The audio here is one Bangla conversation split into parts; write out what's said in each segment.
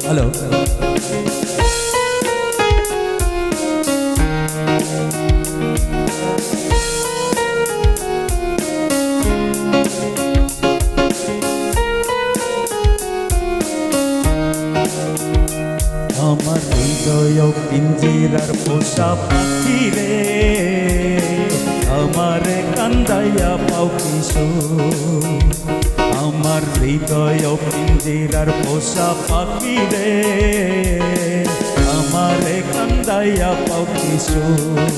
হ্যালো। আমার হৃদয় পিঞ্জিরার পোষা পাখি রে, আমারে কান্দাইয়া পাও কিশোর। আমার হৃদয় পিঞ্জিরার পোষা পাখি রে, আমারে কান্দাইয়া পাও কিশোর।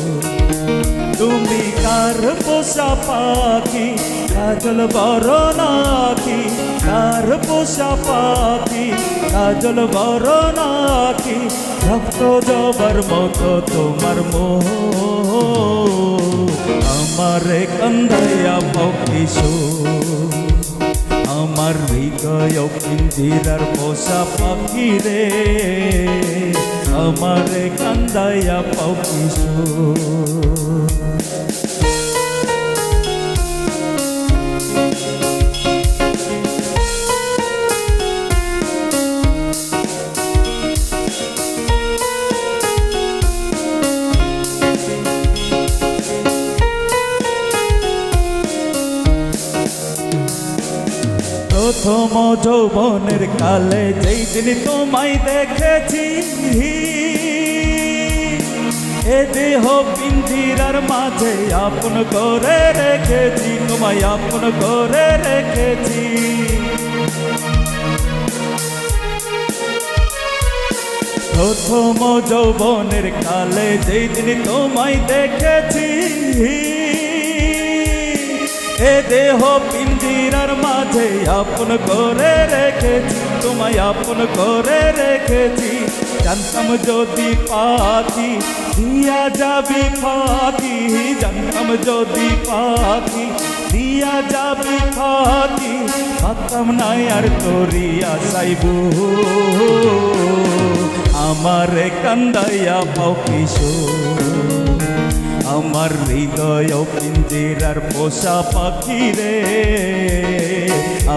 তুমি কার পোষা পাখি, কাজল বড় নাকি? কার পোষা পাখি, কাজল বড় নাকি? রক্ত জবার মতো তোমার মোহ, আমারে কান্দাইয়া পাও কিশোর। আমার হৃদয় পিঞ্জিরার পোষা পাখি রে, আমারে কান্দাইয়া পাও কিশোর। প্রথম যৌবনের কালে যেই দিন তোমায় দেখেছি, এ দেহ পিঞ্জিরার মাঝে আপন করে রেখেছি, তোমায় আপন করে রেখেছি। প্রথম যৌবনের কালে যেই দিন তোমায় দেখেছি, এ দেহ পিঞ্জিরার মাঝে আপন করে রেখেছি, তোমায় আপন করে রেখেছি। জানতাম যদি পাখি দিয়া যাবি ফাঁকি, জানতাম যদি পাখি দিয়া যাবি ফাঁকি, পাতাম নাই আর তোরি আসাইব, আমারে কান্দাইয়া পাও কিশোর। আমার হৃদয় পিঞ্জিরার পোষা পাখি রে,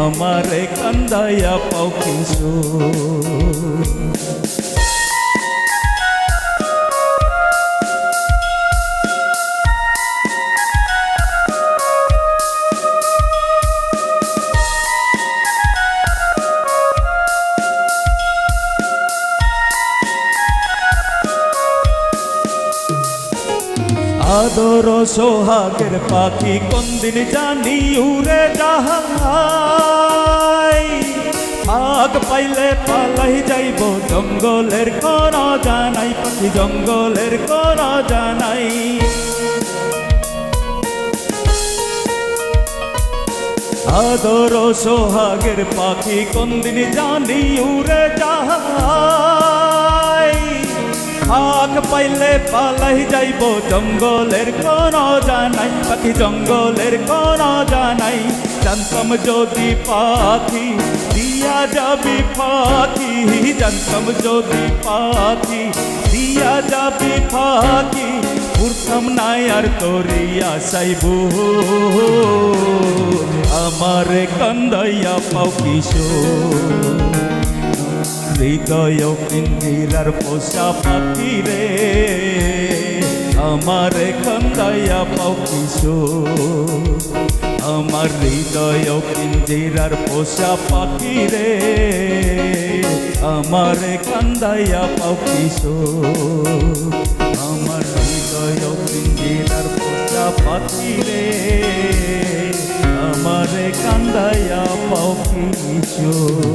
আমারে কান্দাইয়া পাও কিশোর। আদর সোহাগের পাখি কোনদিন জানি উড়ে যাহাই, আগ পাইলে পালাই যাইব জঙ্গলের কোন জানাই, পাখি জঙ্গলের কোন জানাই। আদর সোহাগের পাখি কোনদিন জানি উড়ে যাহাই, আগ পাইলে পালাই যাইব জঙ্গলের কোন জানাই, পাখি জঙ্গলের কোন জানাই। জানতাম যদি পাখি দিয়া যাবি ফাঁকি, জানতাম যদি পাখি দিয়া যাবি ফাঁকি, উঠতাম নাই আর তোরি আসাইব, আমারে কান্দাইয়া পাও কিশোর। হৃদয় পিঞ্জিরার পোষা পাখি রে, আমারে কান্দাইয়া পাও কিশোর। আমার হৃদয় পিঞ্জিরার পোষা পাখি রে, আমারে কান্দাইয়া পাও কিশোর। আমার হৃদয় পিঞ্জিরার পোষা পাখি রে, আমারে কান্দাইয়া পাও কিশোর।